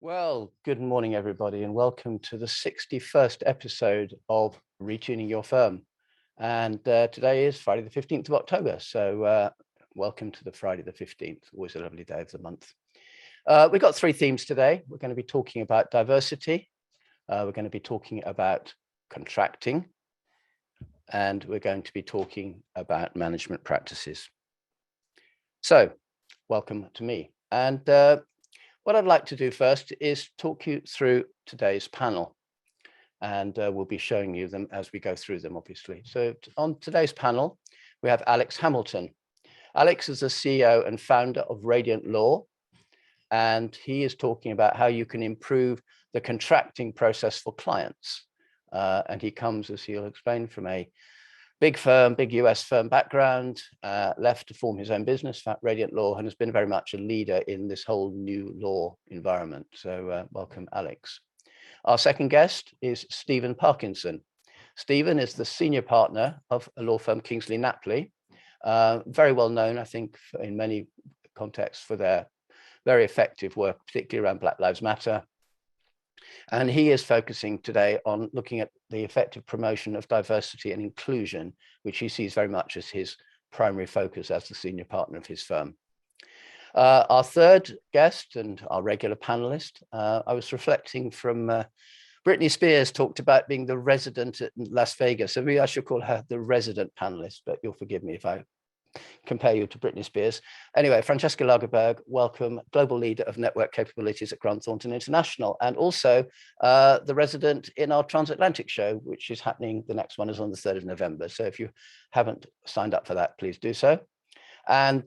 Well, good morning, everybody, and welcome to the 61st episode of Retuning Your Firm. And today is Friday the 15th of October. So welcome to the Friday the 15th, always a lovely day of the month. We've got three themes today. We're going to be talking about diversity. We're going to be talking about contracting. And we're going to be talking about management practices. So welcome to me. And what I'd like to do first is talk you through today's panel, and we'll be showing you them as we go through them, obviously. So on today's panel, we have Alex Hamilton. Alex is the CEO and founder of Radiant Law, and he is talking about how you can improve the contracting process for clients. And he comes, as he'll explain, from a big firm, big US firm background, left to form his own business, Radiant Law, and has been very much a leader in this whole new law environment. So welcome, Alex. Our second guest is Stephen Parkinson. Stephen is the senior partner of a law firm, Kingsley Napley, very well known, I think, in many contexts for their very effective work, particularly around Black Lives Matter. And he is focusing today on looking at the effective promotion of diversity and inclusion, which he sees very much as his primary focus as the senior partner of his firm. Our third guest and our regular panelist, I was reflecting from Britney Spears talked about being the resident at Las Vegas. So maybe I should call her the resident panelist, but you'll forgive me if I compare you to Britney Spears. Anyway, Francesca Lagerberg, welcome, global leader of network capabilities at Thornton International, and also the resident in our transatlantic show, which is happening. The next one is on the 3rd of November. So if you haven't signed up for that, please do so. And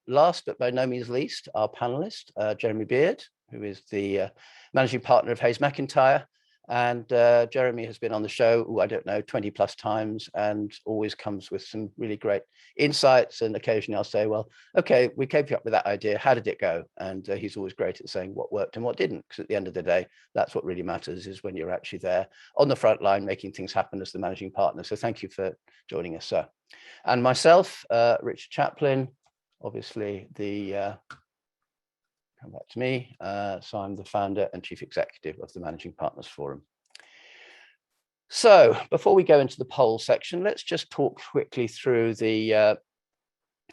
last but by no means least, our panelist, Jeremy Beard, who is the managing partner of Haysmacintyre. And Jeremy has been on the show, I don't know, 20 plus times, and always comes with some really great insights. And occasionally I'll say, well, okay, we came up with that idea. How did it go? And he's always great at saying what worked and what didn't, because at the end of the day, that's what really matters, is when you're actually there on the front line, making things happen as the managing partner. So thank you for joining us, sir. And myself, Richard Chaplin, obviously come back to me. So I'm the founder and chief executive of the Managing Partners Forum. So before we go into the poll section, let's just talk quickly through the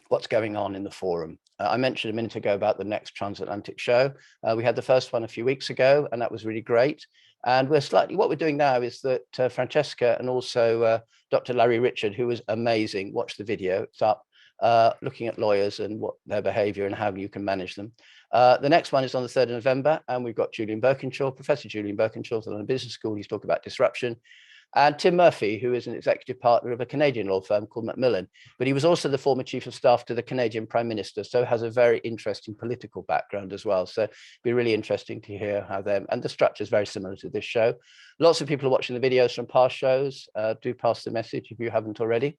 what's going on in the forum. I mentioned a minute ago about the next transatlantic show. We had the first one a few weeks ago, and that was really great. And what we're doing now is that Francesca and also Dr. Larry Richard, who was amazing, watch the video, it's up, looking at lawyers and what their behavior and how you can manage them. The next one is on the 3rd of November, and we've got Julian Birkinshaw, Professor Julian Birkinshaw from the London Business School. He's talking about disruption. And Tim Murphy, who is an executive partner of a Canadian law firm called Macmillan, but he was also the former chief of staff to the Canadian Prime Minister, so has a very interesting political background as well. So it'd be really interesting to hear how them, and the structure is very similar to this show. Lots of people are watching the videos from past shows. Do pass the message if you haven't already.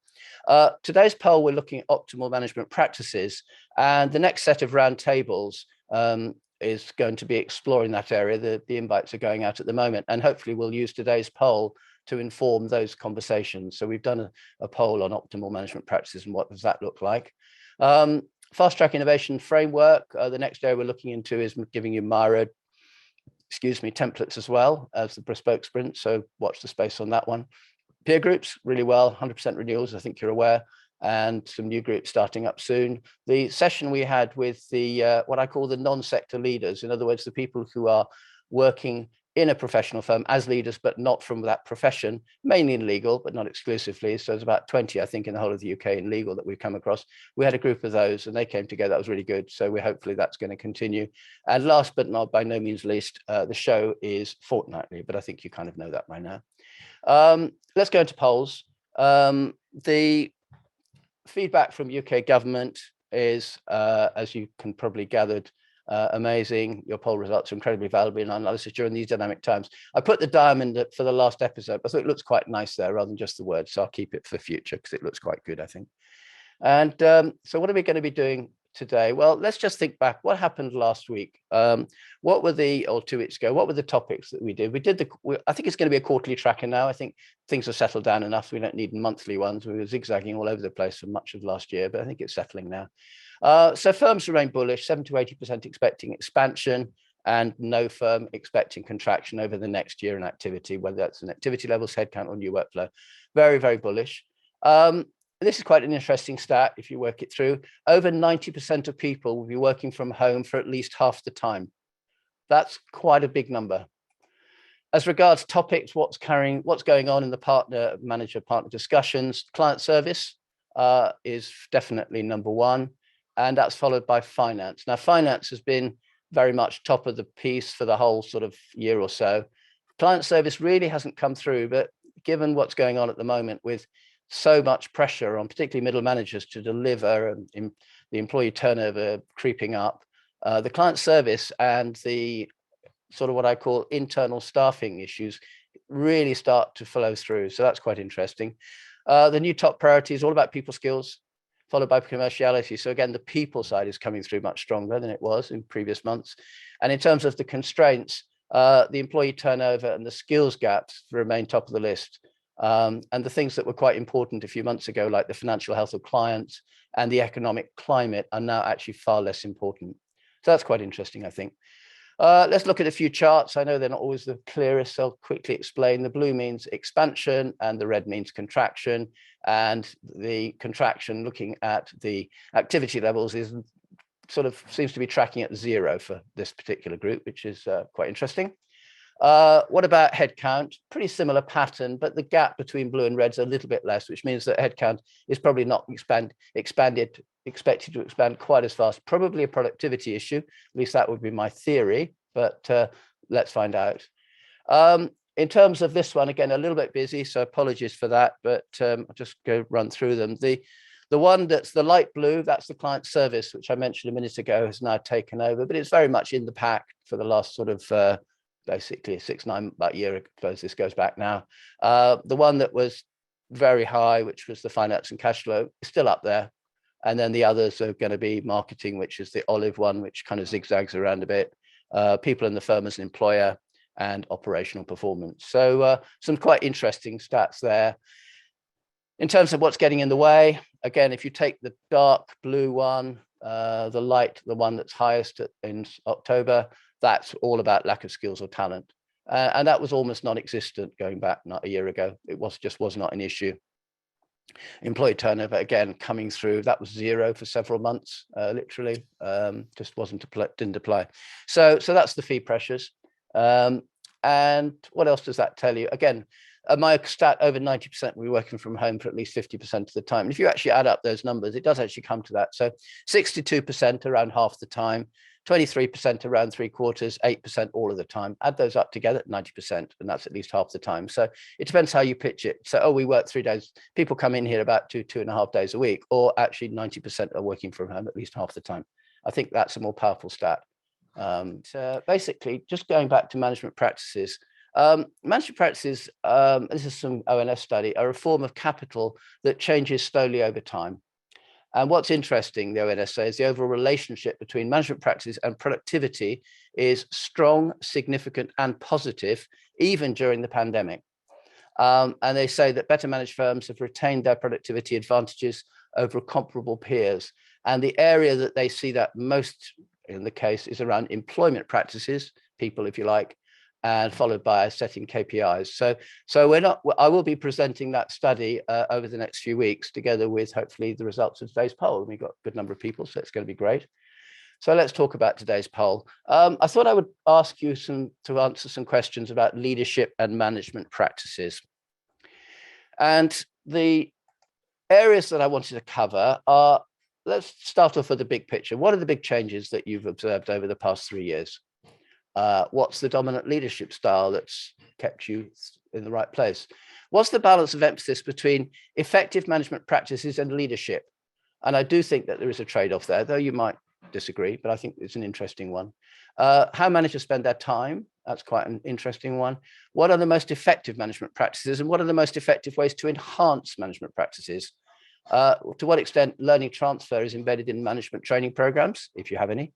Today's poll, we're looking at optimal management practices, and the next set of roundtables is going to be exploring that area. The invites are going out at the moment, and hopefully we'll use today's poll to inform those conversations. So we've done a poll on optimal management practices and what does that look like. Fast track innovation framework. The next area we're looking into is giving you Myra, templates as well as the bespoke sprint. So watch the space on that one. Peer groups, really well, 100% renewals, I think you're aware, and some new groups starting up soon. The session we had with the what I call the non-sector leaders, in other words, the people who are working in a professional firm as leaders, but not from that profession, mainly in legal, but not exclusively. So there's about 20, I think, in the whole of the UK in legal that we've come across. We had a group of those and they came together. That was really good. So hopefully that's going to continue. And last but not by no means least, the show is fortnightly, but I think you kind of know that by now. Let's go into polls. The feedback from UK government is, as you can probably gathered, amazing. Your poll results are incredibly valuable in analysis during these dynamic times. I put the diamond for the last episode. I thought it looks quite nice there rather than just the words. So I'll keep it for future because it looks quite good, I think. And so what are we going to be doing today? Well, let's just think back. What happened last week? Or 2 weeks ago, what were the topics that we did? I think it's going to be a quarterly tracker now. I think things have settled down enough. We don't need monthly ones. We were zigzagging all over the place for much of last year, but I think it's settling now. So firms remain bullish, 70 to 80% expecting expansion. and no firm expecting contraction over the next year in activity, whether that's in activity levels, headcount, or new workflow. Very, very bullish. This is quite an interesting stat if you work it through. Over 90% of people will be working from home for at least half the time. That's quite a big number. As regards topics, what's going on in the partner discussions, client service is definitely number one, and that's followed by finance. Now, finance has been very much top of the piece for the whole sort of year or so. Client service really hasn't come through, but given what's going on at the moment with so much pressure on particularly middle managers to deliver and in the employee turnover creeping up, the client service and the sort of what I call internal staffing issues really start to flow through. So that's quite interesting. The new top priority is all about people skills, followed by commerciality. So again, the people side is coming through much stronger than it was in previous months. And in terms of the constraints, the employee turnover and the skills gaps remain top of the list. And the things that were quite important a few months ago, like the financial health of clients and the economic climate, are now actually far less important. So that's quite interesting, I think. Let's look at a few charts. I know they're not always the clearest, so I'll quickly explain. The blue means expansion and the red means contraction. And the contraction, looking at the activity levels, is sort of seems to be tracking at 0 for this particular group, which is quite interesting. What about headcount? Pretty similar pattern, but the gap between blue and red is a little bit less, which means that headcount is probably not expected to expand quite as fast. Probably a productivity issue, at least that would be my theory, but let's find out. In terms of this one, again, a little bit busy, so apologies for that, but I'll just go run through them. The one that's the light blue, that's the client service, which I mentioned a minute ago, has now taken over, but it's very much in the pack for the last sort of basically 6-9, about a year, I suppose this goes back now. The one that was very high, which was the finance and cash flow, is still up there. And then the others are going to be marketing, which is the olive one, which kind of zigzags around a bit, people in the firm as an employer, and operational performance. So some quite interesting stats there. In terms of what's getting in the way, again, if you take the dark blue one, the one that's highest in October, that's all about lack of skills or talent. And that was almost non-existent going back not a year ago. It was not an issue. Employee turnover, again, coming through, that was 0 for several months, literally, just didn't apply. So that's the fee pressures. And what else does that tell you? Again, my stat, over 90% we're working from home for at least 50% of the time. And if you actually add up those numbers, it does actually come to that. So 62% around half the time, 23% around 3/4, 8% all of the time. Add those up together, 90%, and that's at least half the time. So it depends how you pitch it. So, we work 3 days. People come in here about 2.5 days a week, or actually 90% are working from home at least half the time. I think that's a more powerful stat. So basically, just going back to management practices. Management practices, this is some ONS study, are a form of capital that changes slowly over time. And what's interesting, the ONS says, the overall relationship between management practices and productivity is strong, significant, and positive, even during the pandemic. And they say that better managed firms have retained their productivity advantages over comparable peers. And the area that they see that most in the case is around employment practices, people, if you like, and followed by setting KPIs. So I will be presenting that study over the next few weeks, together with hopefully the results of today's poll. We've got a good number of people, so it's going to be great. So let's talk about today's poll. I thought I would ask you to answer some questions about leadership and management practices. And the areas that I wanted to cover are, let's start off with the big picture. What are the big changes that you've observed over the past 3 years? What's the dominant leadership style that's kept you in the right place? What's the balance of emphasis between effective management practices and leadership? And I do think that there is a trade-off there, though you might disagree, but I think it's an interesting one. How managers spend their time, that's quite an interesting one. What are the most effective management practices, and what are the most effective ways to enhance management practices? To what extent learning transfer is embedded in management training programs, if you have any,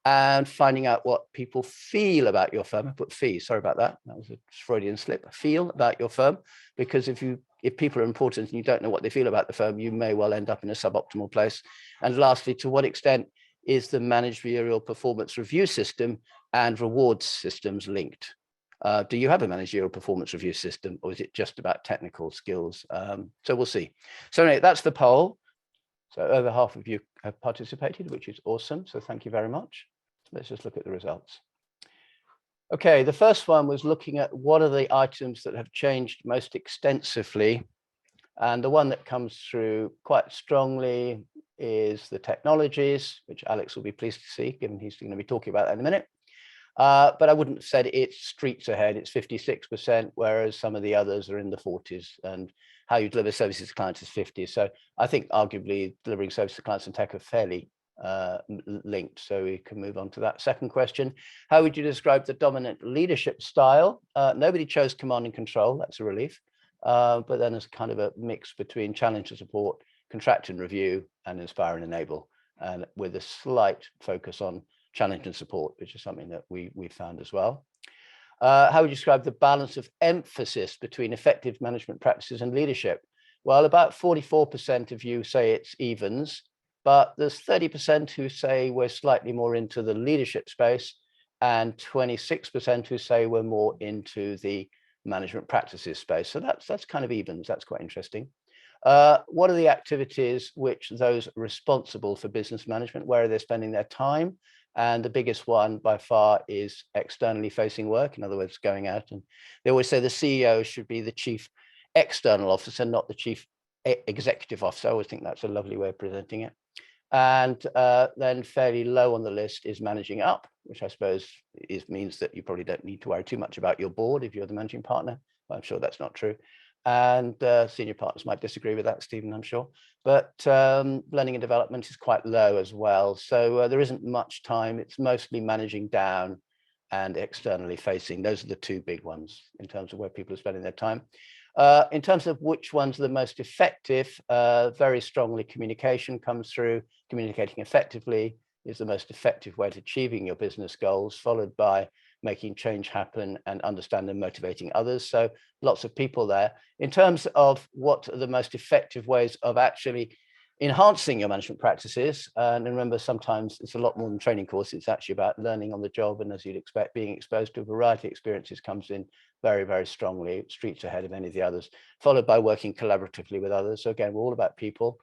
and finding out what people feel about your firm. I put fee, sorry about that. That was a Freudian slip. Feel about your firm, because if people are important and you don't know what they feel about the firm, you may well end up in a suboptimal place. And lastly, to what extent is the managerial performance review system and reward systems linked? Do you have a managerial performance review system, or is it just about technical skills? So we'll see. So anyway, that's the poll. So over half of you have participated, which is awesome. So thank you very much. Let's just look at the results. Okay, the first one was looking at what are the items that have changed most extensively. And the one that comes through quite strongly is the technologies, which Alex will be pleased to see, given he's going to be talking about that in a minute. But I wouldn't have said it's streets ahead, it's 56%, whereas some of the others are in the 40s, and how you deliver services to clients is 50. So I think arguably delivering services to clients and tech are fairly linked. So we can move on to that second question. How would you describe the dominant leadership style? Nobody chose command and control, that's a relief. But then there's kind of a mix between challenge and support, contract and review, and inspire and enable, and with a slight focus on challenge and support, which is something that we found as well. How would you describe the balance of emphasis between effective management practices and leadership? Well, about 44% of you say it's evens, but there's 30% who say we're slightly more into the leadership space, and 26% who say we're more into the management practices space. So that's kind of evens. That's quite interesting. What are the activities which those responsible for business management, where are they spending their time? And the biggest one by far is externally facing work. In other words, going out. And they always say the CEO should be the chief external officer, not the chief executive officer. I always think that's a lovely way of presenting it. And then fairly low on the list is managing up, which I suppose means that you probably don't need to worry too much about your board if you're the managing partner. I'm sure that's not true. And senior partners might disagree with that, Stephen, I'm sure. But learning and development is quite low as well. So there isn't much time. It's mostly managing down and externally facing. Those are the two big ones in terms of where people are spending their time. In terms of which ones are the most effective, very strongly communication comes through. Communicating effectively is the most effective way to achieving your business goals, followed by making change happen and understanding and motivating others. So lots of people there. In terms of what are the most effective ways of actually enhancing your management practices, and remember, sometimes it's a lot more than training course. It's actually about learning on the job, and as you'd expect, being exposed to a variety of experiences comes in very, very strongly, streets ahead of any of the others, followed by working collaboratively with others. So again, we're all about people.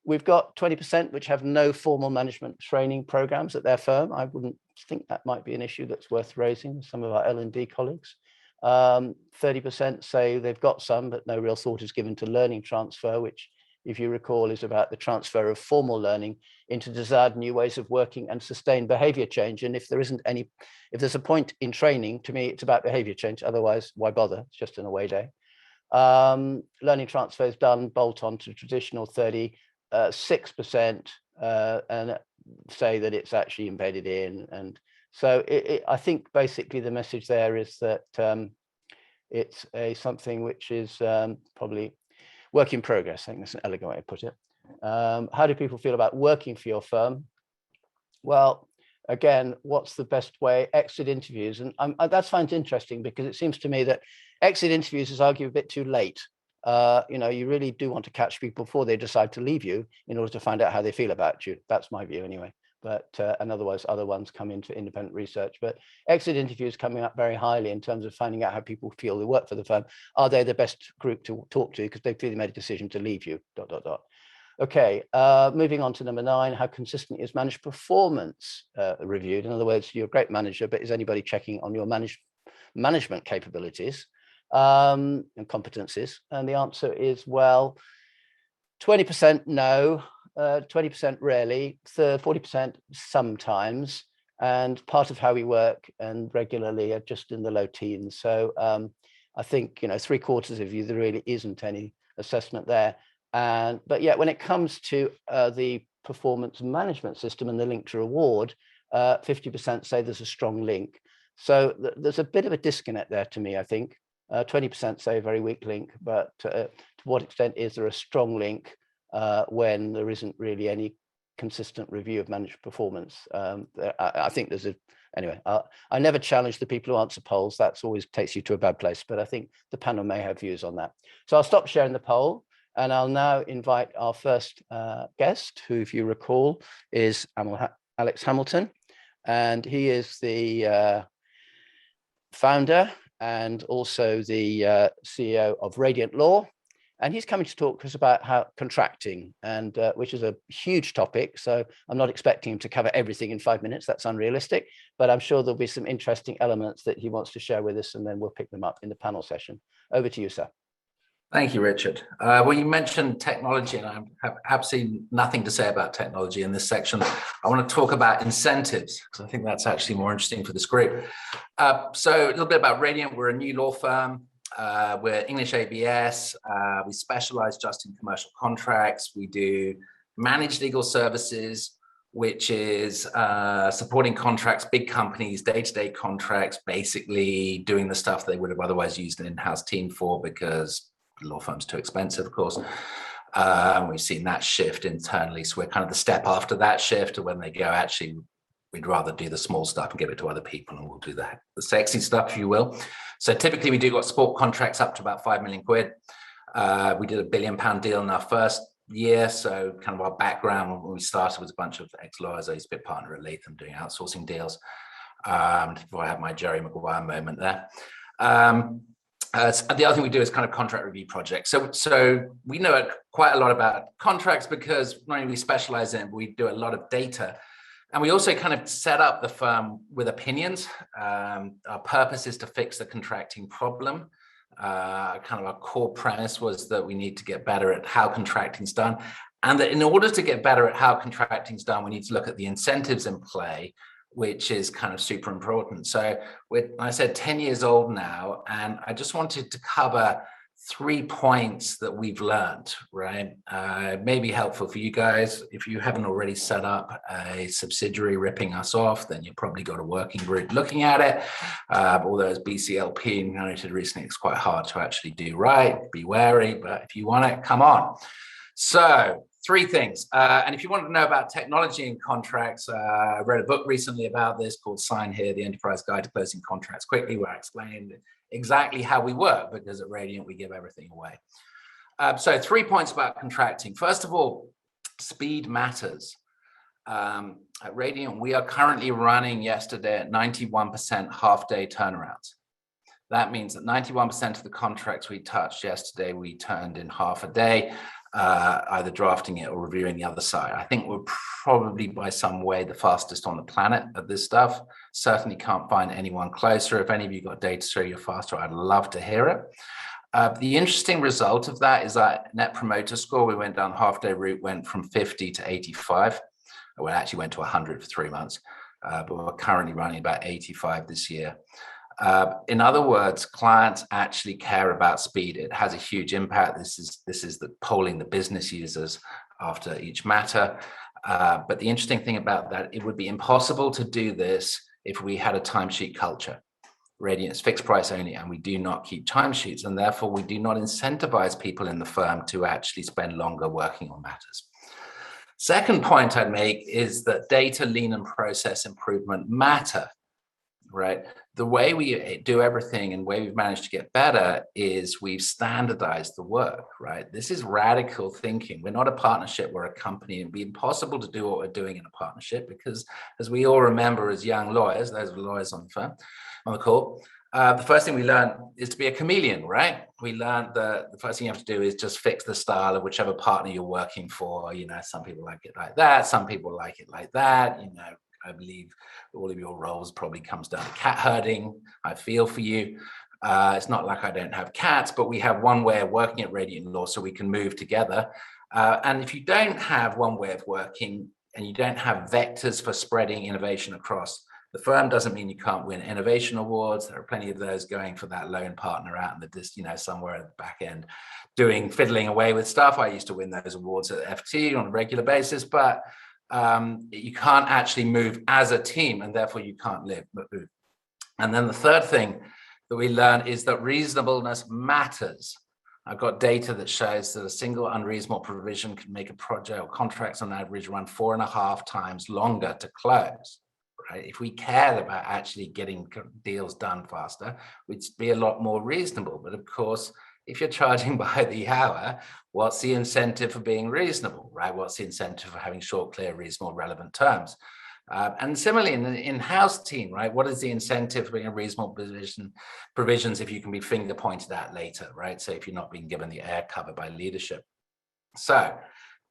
We've got 20% which have no formal management training programs at their firm. I wouldn't think that might be an issue that's worth raising with some of our L&D colleagues. 30% say they've got some, but no real thought is given to learning transfer, which, if you recall, is about the transfer of formal learning into desired new ways of working and sustained behavior change. And if there's a point in training, to me, it's about behavior change. Otherwise, why bother? It's just an away day. Learning transfer is done, bolt on to traditional 36%, and say that it's actually embedded in. And so I think basically the message there is that it's something which is probably work in progress. I think that's an elegant way to put it. How do people feel about working for your firm? Well, again, what's the best way? Exit interviews. And that finds interesting, because it seems to me that exit interviews is arguably a bit too late. You really do want to catch people before they decide to leave you in order to find out how they feel about you. That's my view anyway. But and otherwise, other ones come into independent research. But exit interviews coming up very highly in terms of finding out how people feel they work for the firm. Are they the best group to talk to because they've clearly made a decision to leave you? ... Okay, moving on to number 9. How consistently is managed performance reviewed? In other words, you're a great manager, but is anybody checking on your management capabilities and competencies? And the answer is, well, 20% no, 20% rarely, 40% sometimes, and part of how we work and regularly are just in the low teens. So I think, 3/4 of you, there really isn't any assessment there. But yet, when it comes to the performance management system and the link to reward, 50% say there's a strong link. So there's a bit of a disconnect there to me, I think. 20% say a very weak link, but to what extent is there a strong link when there isn't really any consistent review of managed performance? I think there's anyway, I never challenge the people who answer polls. That's always takes you to a bad place, but I think the panel may have views on that. So I'll stop sharing the poll. And I'll now invite our first guest, who, if you recall, is Alex Hamilton. and he is the founder and also the CEO of Radiant Law. And he's coming to talk to us about how contracting, and which is a huge topic. So I'm not expecting him to cover everything in 5 minutes. That's unrealistic, but I'm sure there'll be some interesting elements that he wants to share with us, and then we'll pick them up in the panel session. Over to you, sir. Thank you, Richard. Well, you mentioned technology, and I have absolutely nothing to say about technology in this section. I want to talk about incentives, because I think that's actually more interesting for this group. So a little bit about Radiant. We're a new law firm. We're English ABS. We specialize just in commercial contracts. We do managed legal services, which is supporting contracts, big companies, day-to-day contracts, basically doing the stuff they would have otherwise used an in-house team for, because law firm's too expensive, of course. We've seen that shift internally. So we're kind of the step after that shift, when they go, actually, we'd rather do the small stuff and give it to other people, and we'll do the sexy stuff, if you will. So typically we do got sport contracts up to about 5 million quid. We did a £1 billion deal in our first year. So kind of our background when we started was a bunch of ex-lawyers. I used to be a partner at Latham doing outsourcing deals. Before I had my Jerry Maguire moment there. The other thing we do is kind of contract review projects. So we know quite a lot about contracts, because not only we specialize in it, but we do a lot of data. And we also kind of set up the firm with opinions. Our purpose is to fix the contracting problem. Kind of our core premise was that we need to get better at how contracting's done. And that in order to get better at how contracting's done, we need to look at the incentives in play, which is kind of super important. So I said 10 years old now, and I just wanted to cover 3 points that we've learned, right? May be helpful for you guys. If you haven't already set up a subsidiary ripping us off, then you've probably got a working group looking at it. Although as BCLP noted recently, it's quite hard to actually do right. Be wary, but if you want it, come on. So 3 things. And if you want to know about technology and contracts, I read a book recently about this called Sign Here, The Enterprise Guide to Closing Contracts Quickly, where I explained exactly how we work, because at Radiant, we give everything away. So 3 points about contracting. First of all, speed matters. At Radiant, we are currently running yesterday at 91% half-day turnarounds. That means that 91% of the contracts we touched yesterday, we turned in half a day, either drafting it or reviewing the other side. I think we're probably by some way the fastest on the planet at this stuff. Certainly can't find anyone closer. If any of you got data to show you're faster, I'd love to hear it. The interesting result of that is that net promoter score, we went down half-day route, went from 50 to 85. Well, it actually went to 100 for 3 months, but we're currently running about 85 this year. In other words, clients actually care about speed. It has a huge impact. This is the polling the business users after each matter. But the interesting thing about that, it would be impossible to do this if we had a timesheet culture. Radiant's fixed price only, and we do not keep timesheets, and therefore we do not incentivize people in the firm to actually spend longer working on matters. Second point I'd make is that data, lean, and process improvement matter. Right? The way we do everything and the way we've managed to get better is we've standardized the work, right? This is radical thinking. We're not a partnership, we're a company. It'd be impossible to do what we're doing in a partnership because, as we all remember as young lawyers, those are lawyers on the call, the first thing we learn is to be a chameleon, right? We learned that the first thing you have to do is just fix the style of whichever partner you're working for. You know, some people like it like that, some people like it like that, you know. I believe all of your roles probably comes down to cat herding. I feel for you. It's not like I don't have cats, but we have one way of working at Radiant Law so we can move together. And if you don't have one way of working and you don't have vectors for spreading innovation across the firm, doesn't mean you can't win innovation awards. There are plenty of those going for that lone partner out in the somewhere at the back end, fiddling away with stuff. I used to win those awards at FT on a regular basis, but you can't actually move as a team, and therefore you can't move. And then the third thing that we learn is that reasonableness matters. I've got data that shows that a single unreasonable provision can make a project or contracts on average run 4.5 times longer to close. Right? If we cared about actually getting deals done faster, we'd be a lot more reasonable. But of course, if you're charging by the hour, what's the incentive for being reasonable, right? What's the incentive for having short, clear, reasonable, relevant terms? And similarly, in the in-house team, right? What is the incentive for being reasonable provisions if you can be finger pointed at later, right? So if you're not being given the air cover by leadership. So,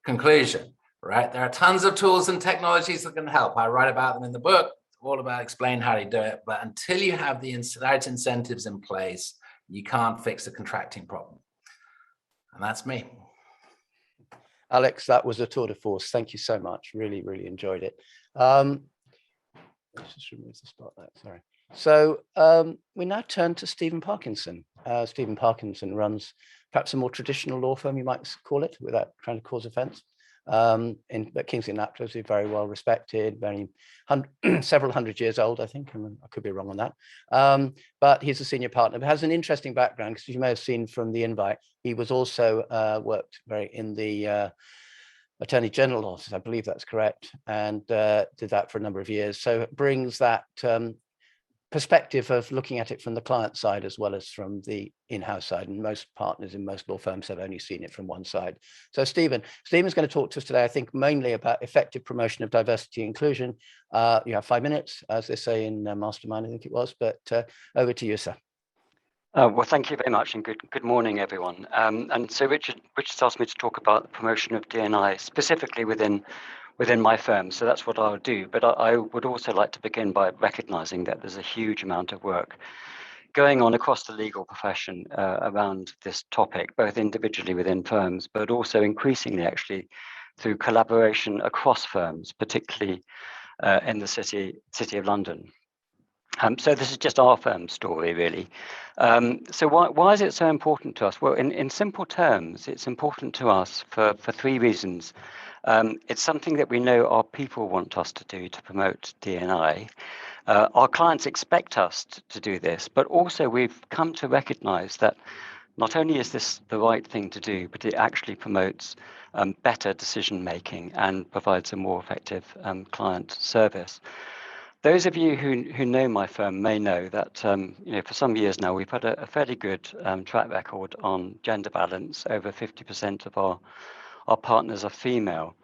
conclusion, right? There are tons of tools and technologies that can help. I write about them in the book, all about explaining how to do it. But until you have the right incentives in place, you can't fix the contracting problem. And that's me. Alex, that was a tour de force. Thank you so much. Really, really enjoyed it. Let's just remove the spotlight, sorry. So we now turn to Stephen Parkinson. Stephen Parkinson runs perhaps a more traditional law firm, you might call it, without trying to cause offense. But Kingsley Napley is very well respected, several hundred years old, I think. I could be wrong on that. But he's a senior partner, but has an interesting background, because you may have seen from the invite, he was also worked in the Attorney General office, I believe that's correct, and did that for a number of years. So it brings that perspective of looking at it from the client side as well as from the in-house side. And most partners in most law firms have only seen it from one side. So Stephen's going to talk to us today, I think, mainly about effective promotion of diversity and inclusion. You have 5 minutes, as they say in Mastermind, I think it was, but over to you, sir. Well, thank you very much, and good morning, everyone. And so Richard's asked me to talk about the promotion of D&I specifically within my firm. So that's what I'll do. But I would also like to begin by recognizing that there's a huge amount of work going on across the legal profession around this topic, both individually within firms, but also increasingly actually through collaboration across firms, particularly in the city of London. So this is just our firm's story, really. So why is it so important to us? Well, in simple terms, it's important to us for 3 reasons. It's something that we know our people want us to do to promote D&I. Our clients expect us to do this, but also we've come to recognize that not only is this the right thing to do, but it actually promotes better decision making and provides a more effective client service. Those of you who know my firm may know that for some years now we've had a fairly good track record on gender balance. Over 50% of our partners are female.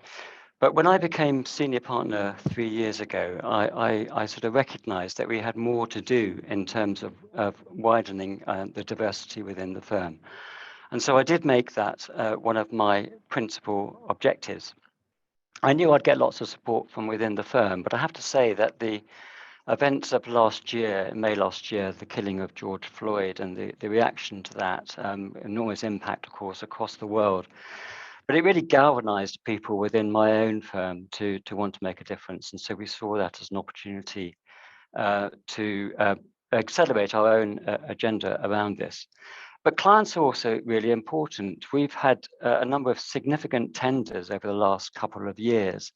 But when I became senior partner 3 years ago, I sort of recognized that we had more to do in terms of widening the diversity within the firm. And so I did make that one of my principal objectives. I knew I'd get lots of support from within the firm, but I have to say that the events of last year, May last year, the killing of George Floyd and the reaction to that, enormous impact, of course, across the world. But it really galvanized people within my own firm to want to make a difference. And so we saw that as an opportunity to accelerate our own agenda around this. But clients are also really important. We've had a number of significant tenders over the last couple of years.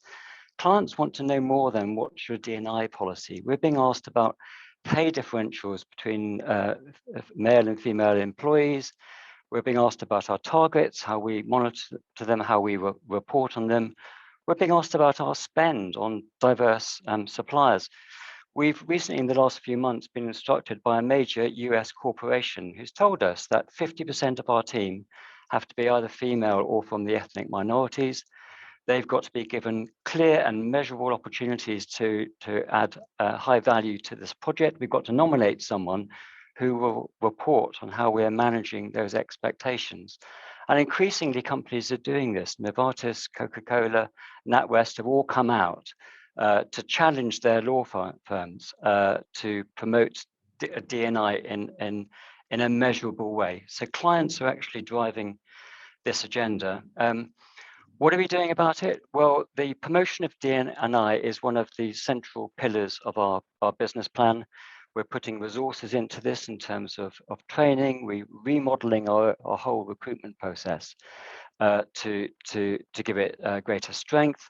Clients want to know more than what's your D&I policy. We're being asked about pay differentials between male and female employees. We're being asked about our targets, how we monitor them, how we report on them. We're being asked about our spend on diverse suppliers. We've recently, in the last few months, been instructed by a major US corporation who's told us that 50% of our team have to be either female or from the ethnic minorities. They've got to be given clear and measurable opportunities to add high value to this project. We've got to nominate someone who will report on how we're managing those expectations. And increasingly, companies are doing this. Novartis, Coca-Cola, NatWest have all come out to challenge their law firms to promote D&I in a measurable way. So clients are actually driving this agenda. What are we doing about it? Well, the promotion of D&I is one of the central pillars of our business plan. We're putting resources into this in terms of training. We're remodeling our whole recruitment process to give it greater strength.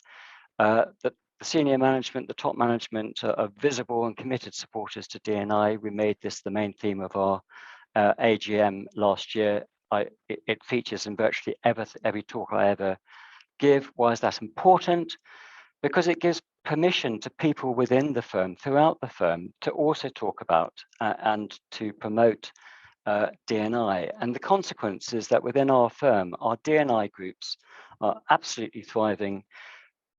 The senior management, the top management are visible and committed supporters to D&I. We made this the main theme of our AGM last year. It features in virtually every talk I ever give. Why is that important? Because it gives permission to people within the firm, throughout the firm, to also talk about and to promote D&I. And the consequence is that within our firm, our D&I groups are absolutely thriving.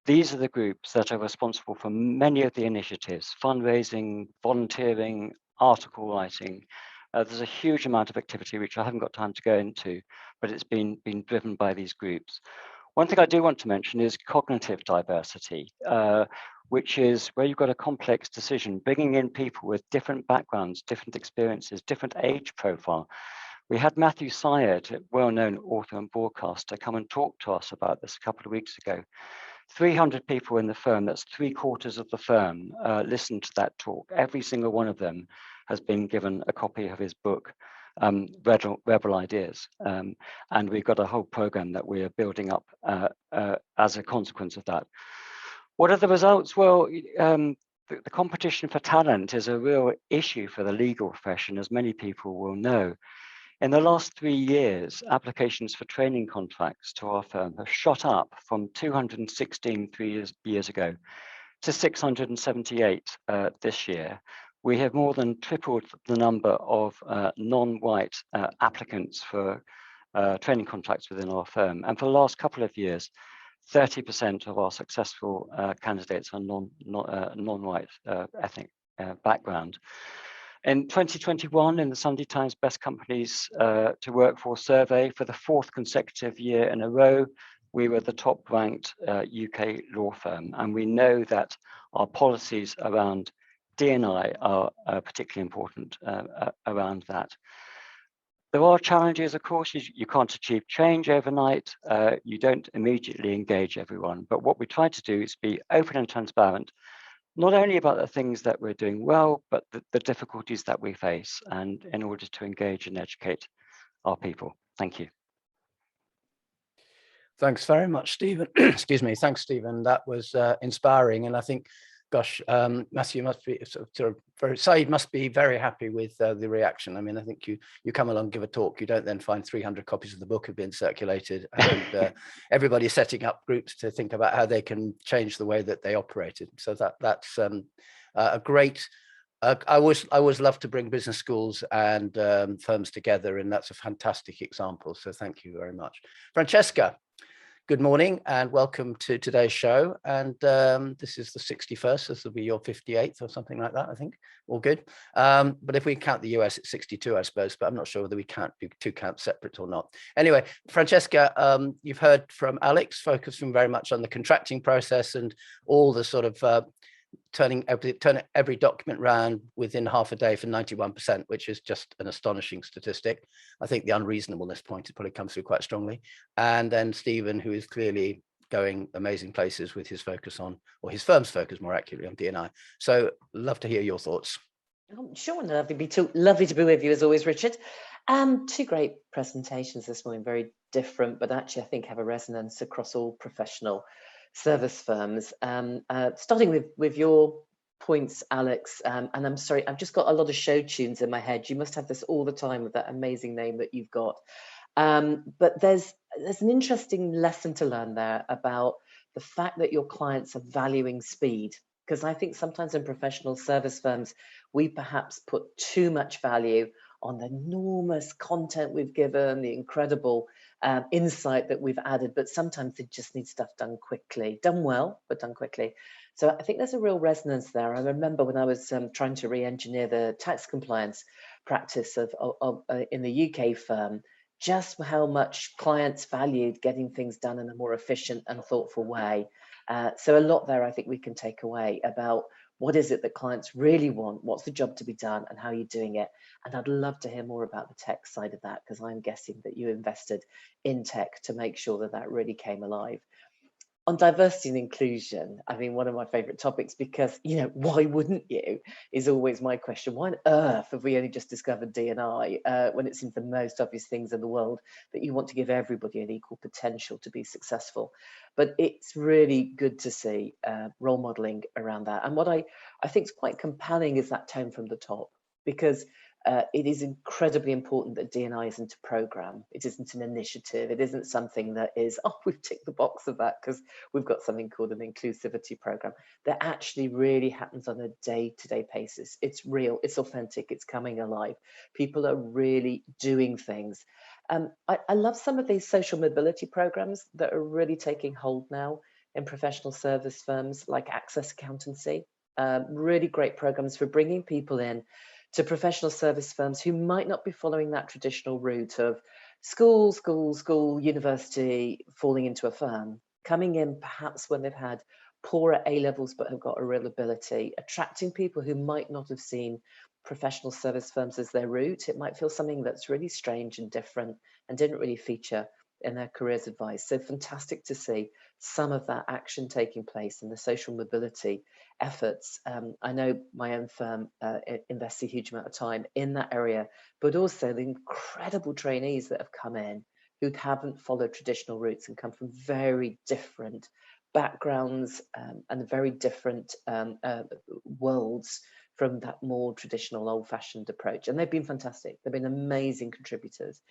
These are the groups that are responsible for many of the initiatives: fundraising, volunteering, article writing. There's a huge amount of activity which I haven't got time to go into, but it's been driven by these groups. One thing I do want to mention is cognitive diversity, which is where you've got a complex decision, bringing in people with different backgrounds, different experiences, different age profile. We had Matthew Syed, a well-known author and broadcaster, come and talk to us about this a couple of weeks ago. 300 people in the firm, that's 3/4 of the firm, listened to that talk. Every single one of them has been given a copy of his book, Rebel Ideas. And we've got a whole program that we are building up as a consequence of that. What are the results? Well, the competition for talent is a real issue for the legal profession, as many people will know. In the last 3 years, applications for training contracts to our firm have shot up from 216 3 years ago to 678 this year. We have more than tripled the number of non-white applicants for training contracts within our firm. And for the last couple of years, 30% of our successful candidates are non-white ethnic background. In 2021, in the Sunday Times Best Companies to Work For survey, for the 4th consecutive year in a row, we were the top ranked UK law firm. And we know that our policies around D&I are particularly important around that. There are challenges, of course. You can't achieve change overnight. You don't immediately engage everyone. But what we try to do is be open and transparent, not only about the things that we're doing well, but the difficulties that we face, and in order to engage and educate our people. Thank you. Thanks very much, Stephen. Excuse me. Thanks, Stephen. That was inspiring. And I think, gosh, Matthew must be Saeed must be very happy with the reaction. I mean, I think you come along, give a talk, you don't then find 300 copies of the book have been circulated, and everybody's setting up groups to think about how they can change the way that they operated. So that's a great. I always love to bring business schools and firms together, and that's a fantastic example. So thank you very much, Francesca. Good morning and welcome to today's show. And this is the 61st. This will be your 58th or something like that, I think. All good. But if we count the US, it's 62, I suppose. But I'm not sure whether we can't do 2 counts separate or not. Anyway, Francesca, you've heard from Alex, focusing very much on the contracting process and all the sort of turn every document round within half a day for 91%, which is just an astonishing statistic. I think the unreasonableness point probably comes through quite strongly. And then Stephen, who is clearly going amazing places with his focus on, or his firm's focus more accurately, on D&I. So love to hear your thoughts. Oh, sure, lovely to be with you as always, Richard. 2 great presentations this morning, very different, but actually I think have a resonance across all professional service firms. Starting with your points, Alex, and I'm sorry, I've just got a lot of show tunes in my head. You must have this all the time with that amazing name that you've got. But there's an interesting lesson to learn there about the fact that your clients are valuing speed. Because I think sometimes in professional service firms, we perhaps put too much value on the enormous content we've given, the incredible insight that we've added, but sometimes they just need stuff done quickly, done well, but done quickly. So I think there's a real resonance there. I remember when I was trying to re-engineer the tax compliance practice in the UK firm, just how much clients valued getting things done in a more efficient and thoughtful way. So a lot there I think we can take away about what is it that clients really want, what's the job to be done, and how you're doing it. And I'd love to hear more about the tech side of that, because I'm guessing that you invested in tech to make sure that that really came alive. On diversity and inclusion, I mean, one of my favorite topics, because, you know, why wouldn't you, is always my question. Why on earth have we only just discovered D&I when it seems the most obvious things in the world that you want to give everybody an equal potential to be successful? But it's really good to see role modeling around that. And what I think is quite compelling is that tone from the top, because it is incredibly important that D&I isn't a program. It isn't an initiative. It isn't something that is, oh, we've ticked the box of that because we've got something called an inclusivity program. That actually really happens on a day-to-day basis. It's real, it's authentic, it's coming alive. People are really doing things. I love some of these social mobility programs that are really taking hold now. in professional service firms like Access Accountancy. Really great programs for bringing people in to professional service firms who might not be following that traditional route of school, university, falling into a firm, coming in perhaps when they've had poorer A-levels but have got a real ability, attracting people who might not have seen professional service firms as their route. It might feel something that's really strange and different and didn't really feature in their careers advice. So fantastic to see some of that action taking place in the social mobility efforts. I know my own firm invests a huge amount of time in that area, but also the incredible trainees that have come in who haven't followed traditional routes and come from very different backgrounds and very different worlds from that more traditional old-fashioned approach. And they've been fantastic. They've been amazing contributors.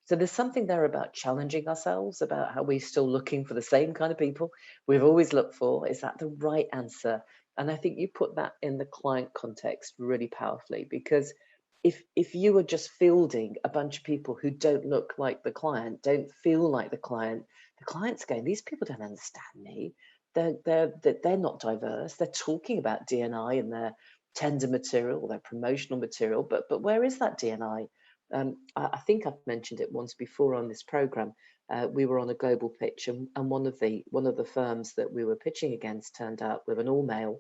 So there's something there about challenging ourselves, about how we're still looking for the same kind of people we've always looked for. Is that the right answer? And I think you put that in the client context really powerfully, because if you are just fielding a bunch of people who don't look like the client, don't feel like the client's going, these people don't understand me. They're not diverse. They're talking about D&I and their tender material, their promotional material, but where is that D&I? I think I've mentioned it once before on this program. We were on a global pitch, and one of the firms that we were pitching against turned out with an all-male,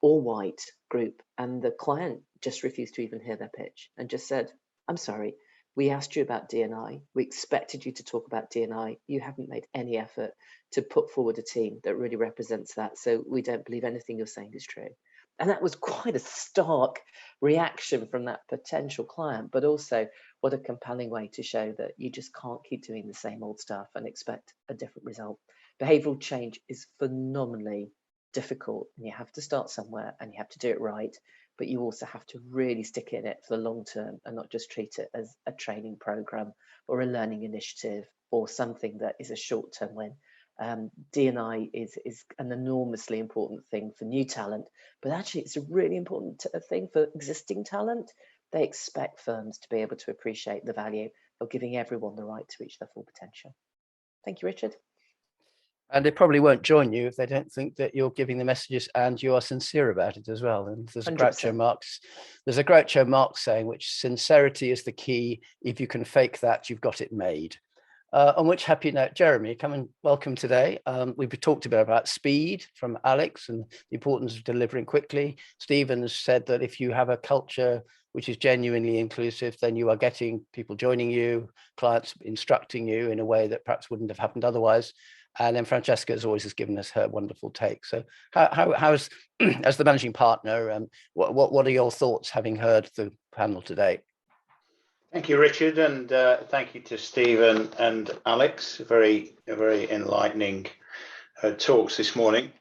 all-white group, and the client just refused to even hear their pitch and just said, "I'm sorry, we asked you about D&I. We expected you to talk about D&I. You haven't made any effort to put forward a team that really represents that. So we don't believe anything you're saying is true." And that was quite a stark reaction from that potential client, but also what a compelling way to show that you just can't keep doing the same old stuff and expect a different result. Behavioral change is phenomenally difficult, and you have to start somewhere and you have to do it right, but you also have to really stick in it for the long term and not just treat it as a training program or a learning initiative or something that is a short-term win. D&I is an enormously important thing for new talent, but actually it's a really important thing for existing talent. They expect firms to be able to appreciate the value of giving everyone the right to reach their full potential. Thank you, Richard. And they probably won't join you if they don't think that you're giving the messages and you are sincere about it as well. And there's a Groucho Marx saying, which sincerity is the key. If you can fake that, you've got it made. On which happy note, Jeremy, come and welcome today. We've talked a bit about speed from Alex and the importance of delivering quickly. Stephen has said that if you have a culture which is genuinely inclusive, then you are getting people joining you, clients instructing you in a way that perhaps wouldn't have happened otherwise. And then Francesca, as always, has given us her wonderful take. So how's, as the managing partner, what are your thoughts having heard the panel today? Thank you, Richard, and thank you to Stephen and Alex. Very enlightening talks this morning.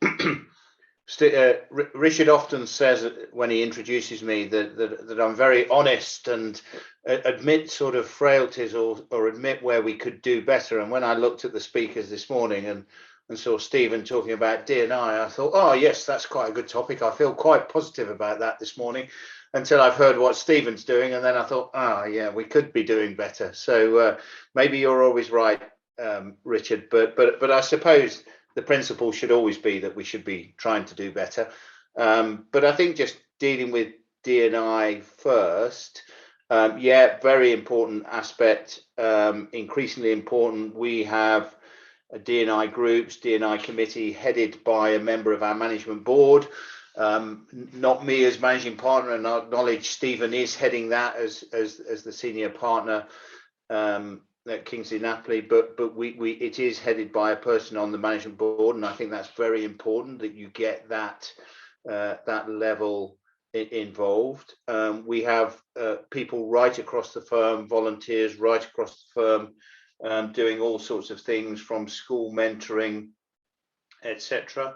Richard often says when he introduces me that I'm very honest and admit sort of frailties or admit where we could do better. And when I looked at the speakers this morning and saw Stephen talking about D&I, I thought, oh yes, that's quite a good topic. I feel quite positive about that this morning, until I've heard what Stephen's doing, and then I thought, yeah, we could be doing better. So maybe you're always right, Richard, but I suppose the principle should always be that we should be trying to do better. But I think just dealing with D&I first, yeah, very important aspect, increasingly important. We have a D&I groups, D&I committee headed by a member of our management board. Not me as managing partner, and I acknowledge Stephen is heading that as the senior partner at Kingsley Napley, but it is headed by a person on the management board, and I think that's very important that you get that level involved. We have people right across the firm, volunteers right across the firm, doing all sorts of things from school mentoring, etc.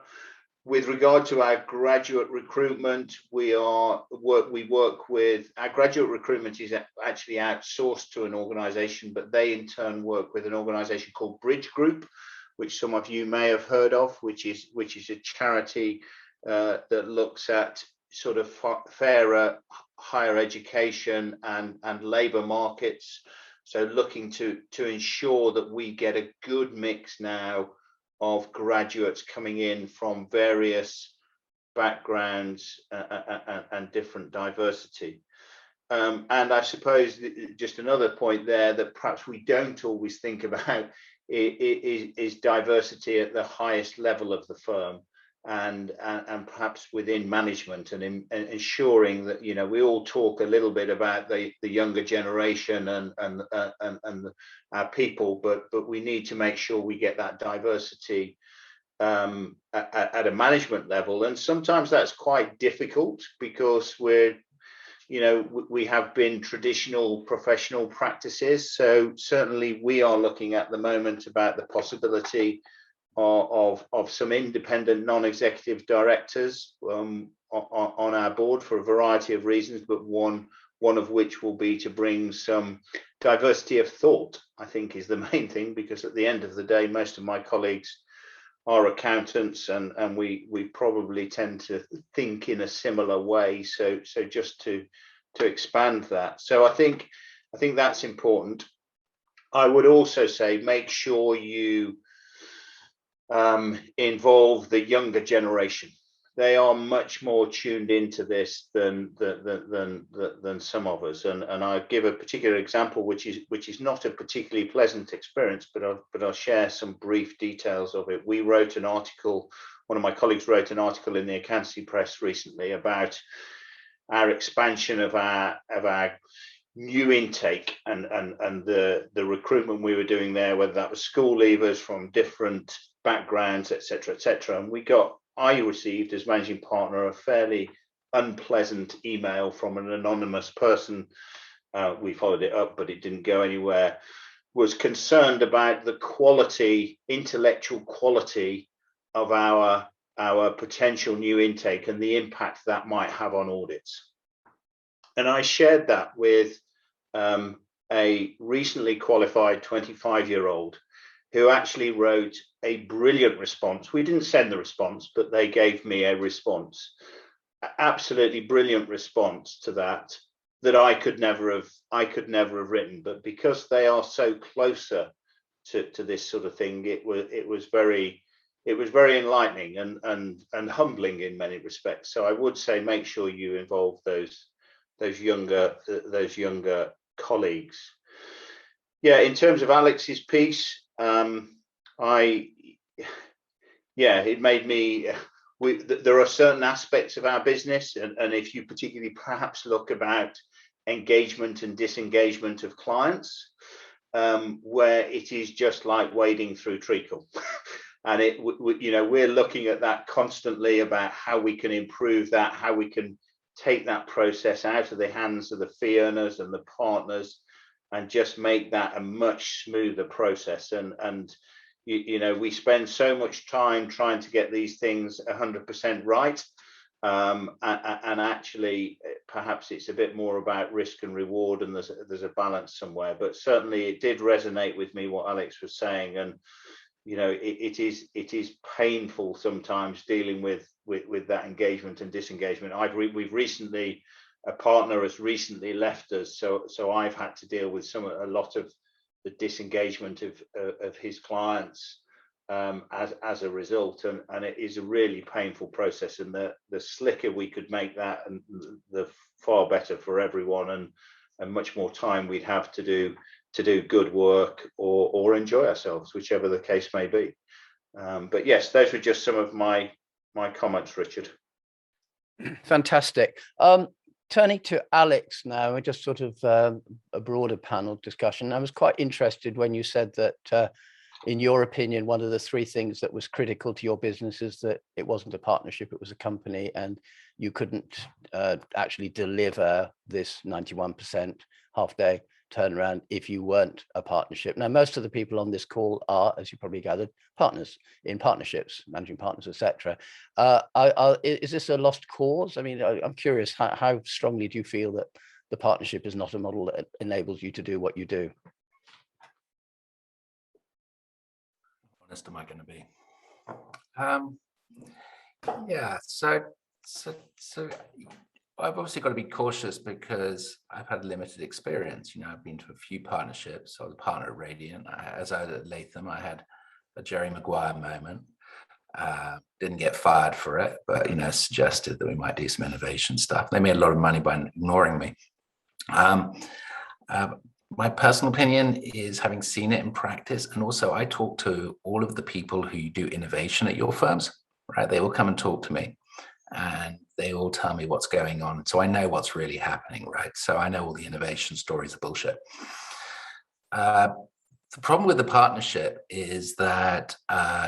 With regard to our graduate recruitment, we work with our graduate recruitment is actually outsourced to an organisation, but they in turn work with an organisation called Bridge Group, which some of you may have heard of, which is a charity that looks at sort of fairer higher education and labour markets. So looking to ensure that we get a good mix now of graduates coming in from various backgrounds and different diversity. And I suppose just another point there that perhaps we don't always think about is diversity at the highest level of the firm, and perhaps within management, and ensuring that, you know, we all talk a little bit about the younger generation and our people, but we need to make sure we get that diversity at a management level. And sometimes that's quite difficult because we have been traditional professional practices. So certainly we are looking at the moment about the possibility of some independent non-executive directors on our board for a variety of reasons, but one of which will be to bring some diversity of thought, I think, is the main thing, because at the end of the day, most of my colleagues are accountants, and we probably tend to think in a similar way. So just to expand that. So I think that's important. I would also say make sure you involve the younger generation. They are much more tuned into this than some of us. And I give a particular example, which is not a particularly pleasant experience, but I'll share some brief details of it. We wrote an article. One of my colleagues wrote an article in the accountancy press recently about our expansion of our new intake and the recruitment we were doing there, whether that was school leavers from different backgrounds, etc., etc. And I received, as managing partner, a fairly unpleasant email from an anonymous person. We followed it up, but it didn't go anywhere. Was concerned about the quality, intellectual quality of our potential new intake and the impact that might have on audits. And I shared that with a recently qualified 25-year-old who actually wrote a brilliant response. We didn't send the response, but they gave me a response, absolutely brilliant response to that I could never have written. But because they are so closer to this sort of thing, it was very enlightening and humbling in many respects. So I would say make sure you involve those younger colleagues. Yeah, in terms of Alex's piece, it made me. There are certain aspects of our business, and if you particularly perhaps look about engagement and disengagement of clients, where it is just like wading through treacle. And we're looking at that constantly about how we can improve that, how we can take that process out of the hands of the fee earners and the partners, and just make that a much smoother process. And we spend so much time trying to get these things 100% right, and actually perhaps it's a bit more about risk and reward, and there's a balance somewhere. But certainly it did resonate with me what Alex was saying, and it is painful sometimes dealing with that engagement and disengagement. We've recently, a partner has recently left us, so I've had to deal with a lot of the disengagement of his clients as a result, and it is a really painful process. And the slicker we could make that, and the far better for everyone, and much more time we'd have to do good work or enjoy ourselves, whichever the case may be. But yes, those were just some of my comments, Richard. Fantastic. Turning to Alex now, just sort of a broader panel discussion. I was quite interested when you said that, in your opinion, one of the three things that was critical to your business is that it wasn't a partnership, it was a company, and you couldn't actually deliver this 91% half-day turnaround if you weren't a partnership. Now, most of the people on this call are, as you probably gathered, partners in partnerships, managing partners, etc. Is this a lost cause? I mean, I'm curious, how strongly do you feel that the partnership is not a model that enables you to do what you do? How honest am I going to be? Yeah, so I've obviously got to be cautious because I've had limited experience. I've been to a few partnerships. I was a partner at Radiant. As I was at Latham, I had a Jerry Maguire moment. Didn't get fired for it, but suggested that we might do some innovation stuff. They made a lot of money by ignoring me. My personal opinion is, having seen it in practice, and also I talk to all of the people who do innovation at your firms, right? They all come and talk to me, and they all tell me what's going on. So I know what's really happening, right? So I know all the innovation stories are bullshit. The problem with the partnership is that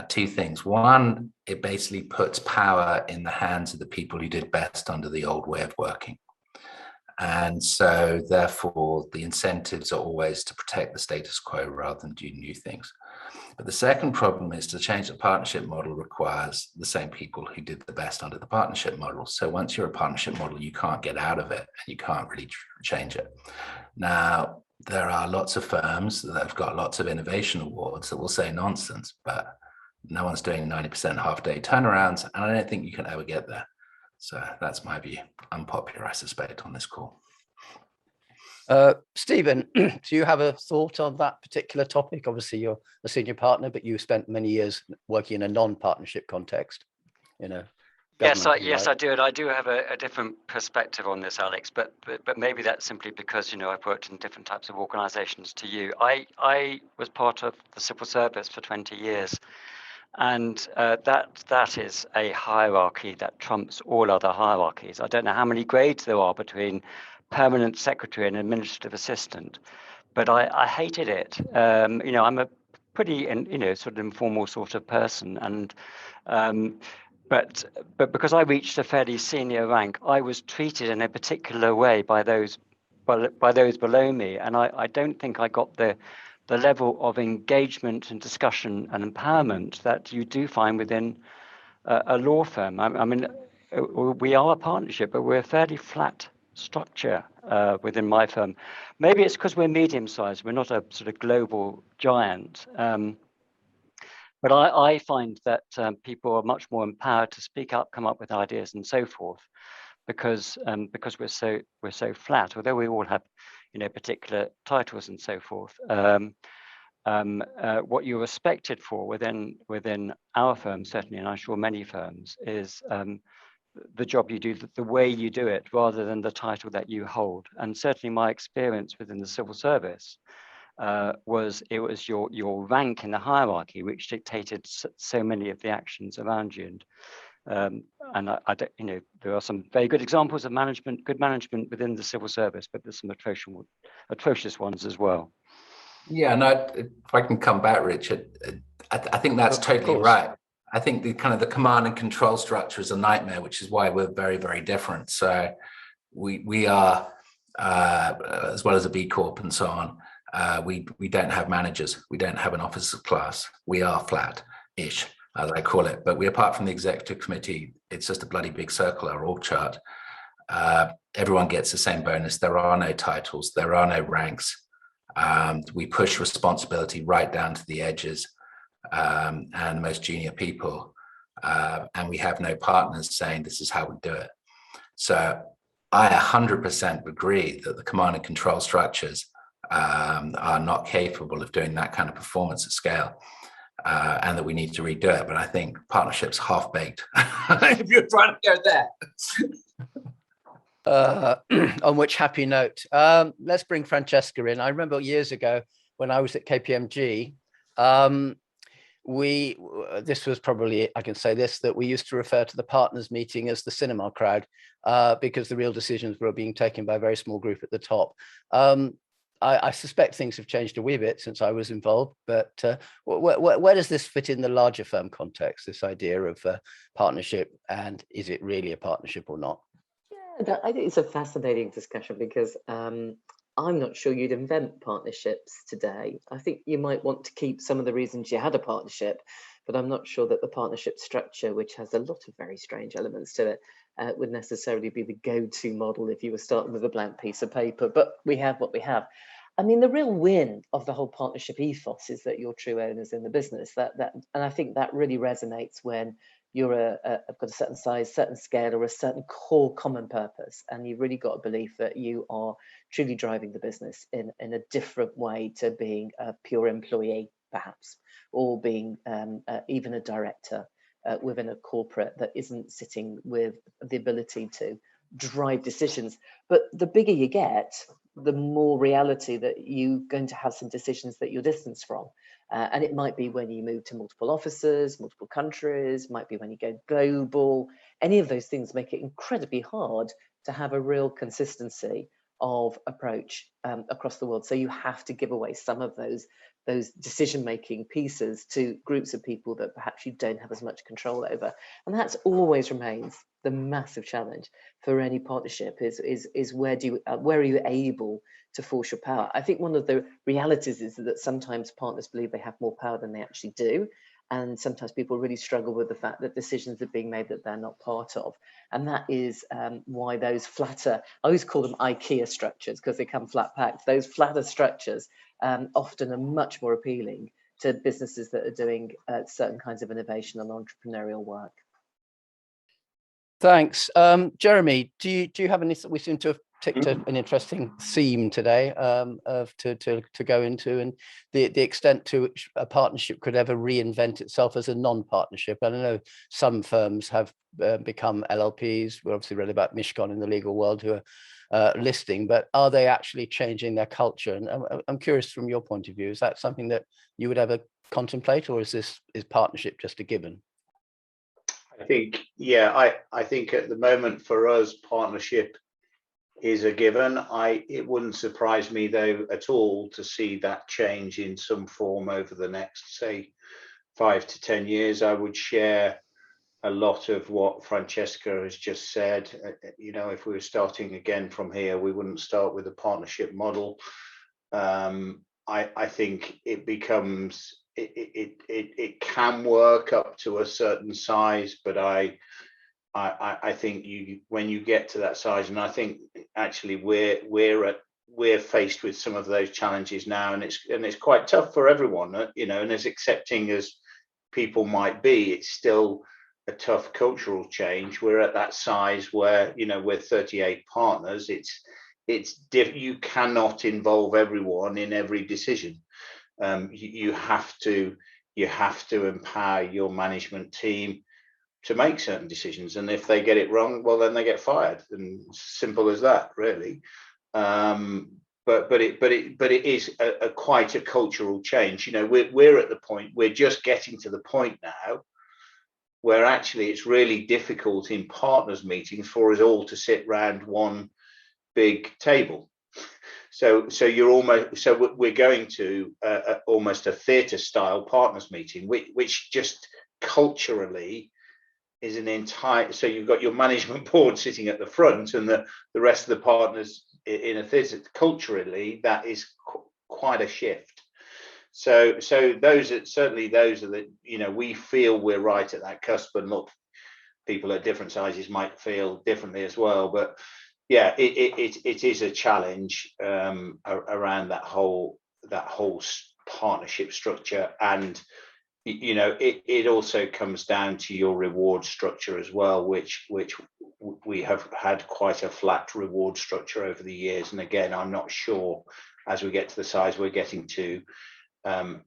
two things. One, it basically puts power in the hands of the people who did best under the old way of working. And so therefore, the incentives are always to protect the status quo rather than do new things. But the second problem is, to change the partnership model requires the same people who did the best under the partnership model. So once you're a partnership model, you can't get out of it, and you can't really change it. Now, there are lots of firms that have got lots of innovation awards that will say nonsense, but no one's doing 90% half-day turnarounds, and I don't think you can ever get there. So that's my view. Unpopular, I suspect, on this call. Stephen, do you have a thought on that particular topic? Obviously, you're a senior partner, but you spent many years working in a non-partnership context. Yes, I do, and I do have a different perspective on this, Alex. But maybe that's simply because I've worked in different types of organisations to you. I was part of the civil service for 20 years. And that is a hierarchy that trumps all other hierarchies. I don't know how many grades there are between permanent secretary and administrative assistant, but I hated it. I'm a pretty sort of informal sort of person, and but because I reached a fairly senior rank, I was treated in a particular way by those below me, and I don't think I got the level of engagement and discussion and empowerment that you do find within a law firm. I mean, we are a partnership, but we're a fairly flat structure within my firm. Maybe it's because we're medium-sized. We're not a sort of global giant. But I find that people are much more empowered to speak up, come up with ideas, and so forth, because we're so flat. Although we all have particular titles and so forth. What you're respected for within our firm, certainly, and I'm sure many firms, is the job you do, the way you do it, rather than the title that you hold. And certainly my experience within the civil service was your rank in the hierarchy which dictated so many of the actions around you. And I don't, there are some very good examples of good management within the civil service, but there's some atrocious ones as well. Yeah, no, if I can come back, Richard, I think that's totally right. I think the command and control structure is a nightmare, which is why we're very, very different. So we are, as well as a B Corp and so on, we don't have managers. We don't have an officer class. We are flat-ish, as I call it. But apart from the executive committee, it's just a bloody big circle, our org chart. Everyone gets the same bonus. There are no titles. There are no ranks. We push responsibility right down to the edges and the most junior people. And we have no partners saying this is how we do it. So I 100% agree that the command and control structures are not capable of doing that kind of performance at scale, and that we need to redo it. But I think partnerships half-baked, if you're trying to go there. On which happy note, let's bring Francesca in. I remember years ago when I was at KPMG, this was probably, I can say this, that we used to refer to the partners meeting as the cinema crowd, because the real decisions were being taken by a very small group at the top. I suspect things have changed a wee bit since I was involved, but where does this fit in the larger firm context, this idea of partnership, and is it really a partnership or not? Yeah, I think it's a fascinating discussion, because I'm not sure you'd invent partnerships today. I think you might want to keep some of the reasons you had a partnership, but I'm not sure that the partnership structure, which has a lot of very strange elements to it, would necessarily be the go-to model if you were starting with a blank piece of paper. But we have what we have. I mean, the real win of the whole partnership ethos is that you're true owners in the business. And I think that really resonates when you're got a certain size, certain scale, or a certain core common purpose, and you've really got a belief that you are truly driving the business in a different way to being a pure employee perhaps, or being even a director within a corporate that isn't sitting with the ability to drive decisions. But the bigger you get, the more reality that you're going to have some decisions that you're distanced from. And it might be when you move to multiple offices, multiple countries, might be when you go global. Any of those things make it incredibly hard to have a real consistency of approach across the world. So you have to give away some of those decision-making pieces to groups of people that perhaps you don't have as much control over. And that's always remains the massive challenge for any partnership is where are you able to force your power? I think one of the realities is that sometimes partners believe they have more power than they actually do. And sometimes people really struggle with the fact that decisions are being made that they're not part of. And that is why those flatter, I always call them IKEA structures because they come flat packed. Those flatter structures often are much more appealing to businesses that are doing certain kinds of innovation and entrepreneurial work. Thanks. Jeremy, do you have any, we seem to have ticked an interesting theme today to go into, and the extent to which a partnership could ever reinvent itself as a non-partnership. I know some firms have become LLPs. We're obviously read about Mishcon in the legal world who are listing, but are they actually changing their culture? And I'm curious from your point of view, is that something that you would ever contemplate, or is partnership just a given? I think, yeah, I think at the moment for us, partnership is a given. It wouldn't surprise me though at all to see that change in some form over the next, say, 5 to 10 years. I would share a lot of what Francesca has just said. If we were starting again from here, we wouldn't start with a partnership model. I think it becomes, it can work up to a certain size, but I think when you get to that size, and I think actually we're faced with some of those challenges now, and it's quite tough for everyone, and as accepting as people might be, it's still a tough cultural change. We're at that size where we're 38 partners. You cannot involve everyone in every decision. You have to empower your management team to make certain decisions, and if they get it wrong, well, then they get fired, and simple as that, really. But it is quite a cultural change. We're at the point, we're just getting to the point now where actually it's really difficult in partners meetings for us all to sit round one big table. So we're going to almost a theatre style partners meeting, which just culturally is an entire. So you've got your management board sitting at the front, and the rest of the partners in a theatre. Culturally, that is quite a shift. So those are the we feel we're right at that cusp, and look, people at different sizes might feel differently as well, but. Yeah, it is a challenge around that whole partnership structure, and it also comes down to your reward structure as well, which we have had quite a flat reward structure over the years. And again, I'm not sure as we get to the size we're getting to how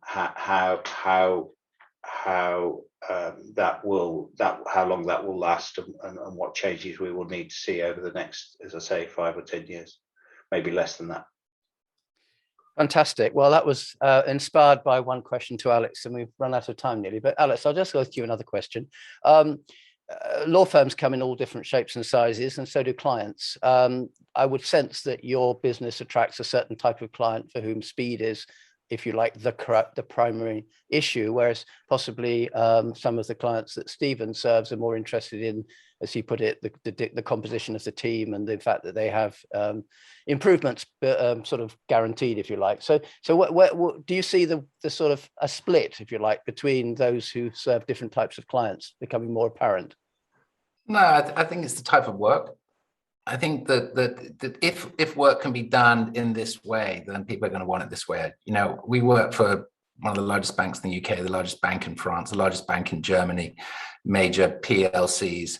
long that will last, and what changes we will need to see over the next, as I say, 5 or 10 years, maybe less than that. Fantastic. Well, that was inspired by one question to Alex, and we've run out of time nearly. But Alex, I'll just ask you another question. Law firms come in all different shapes and sizes, and so do clients. I would sense that your business attracts a certain type of client for whom speed is, if you like, the primary issue, whereas possibly some of the clients that Stephen serves are more interested in, as he put it, the composition of the team and the fact that they have improvements sort of guaranteed, if you like. So what do you see the sort of a split, if you like, between those who serve different types of clients becoming more apparent? No, I think it's the type of work. I think that if work can be done in this way, then people are going to want it this way. We work for one of the largest banks in the UK, the largest bank in France, the largest bank in Germany, major PLCs,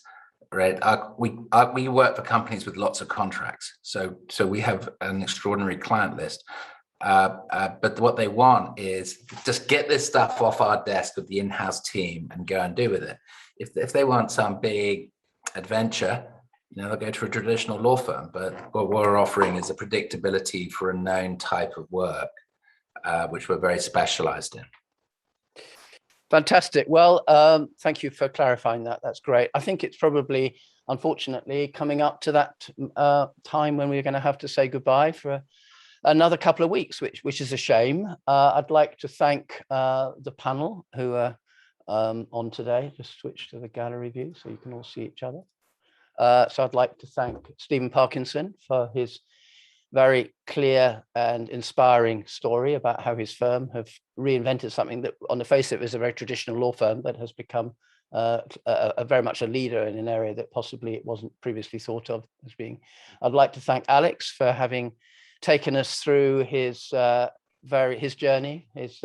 right? We work for companies with lots of contracts. So we have an extraordinary client list. But what they want is just get this stuff off our desk with the in-house team and go and do with it. If they want some big adventure, they'll go to a traditional law firm. But what we're offering is a predictability for a known type of work, which we're very specialized in. Fantastic. Well, thank you for clarifying that. That's great. I think it's probably, unfortunately, coming up to that time when we're going to have to say goodbye for another couple of weeks, which is a shame. I'd like to thank the panel who are on today. Just switch to the gallery view so you can all see each other. So I'd like to thank Stephen Parkinson for his very clear and inspiring story about how his firm have reinvented something that on the face of it was a very traditional law firm, but has become very much a leader in an area that possibly it wasn't previously thought of as being. I'd like to thank Alex for having taken us through his journey, his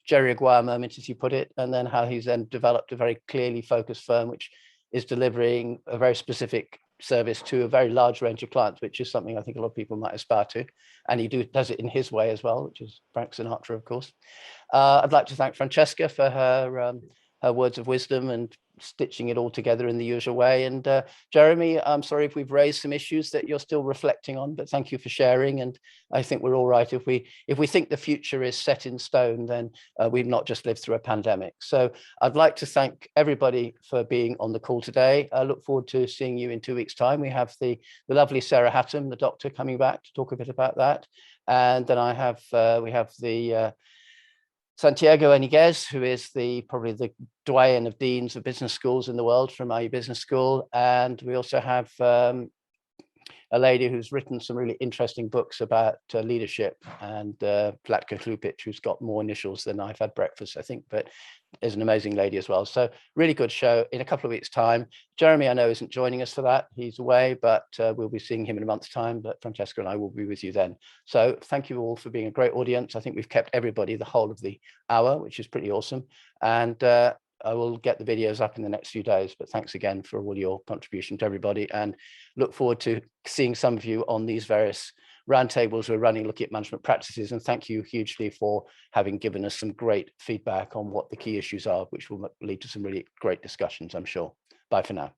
Jerry Maguire moment, as you put it, and then how he's then developed a very clearly focused firm, which is delivering a very specific service to a very large range of clients, which is something I think a lot of people might aspire to. And he does it in his way as well, which is Frank Sinatra, of course. I'd like to thank Francesca for her words of wisdom and stitching it all together in the usual way. And Jeremy, I'm sorry if we've raised some issues that you're still reflecting on, but thank you for sharing. And I think we're all right. If we think the future is set in stone, then we've not just lived through a pandemic. So I'd like to thank everybody for being on the call today. I look forward to seeing you in 2 weeks' time. We have the lovely Sarah Hatton, the doctor, coming back to talk a bit about that. And then we have the Santiago Eniguez, who is probably the doyen of deans of business schools in the world from IU Business School. And we also have a lady who's written some really interesting books about leadership, and Vlatka Klupic, who's got more initials than I've had breakfast, I think, but is an amazing lady as well. So really good show in a couple of weeks' time. Jeremy, I know, isn't joining us for that. He's away, but we'll be seeing him in a month's time, but Francesca and I will be with you then. So thank you all for being a great audience. I think we've kept everybody the whole of the hour, which is pretty awesome. And I will get the videos up in the next few days, but thanks again for all your contribution to everybody, and look forward to seeing some of you on these various roundtables we're running looking at management practices. And thank you hugely for having given us some great feedback on what the key issues are, which will lead to some really great discussions, I'm sure. Bye for now.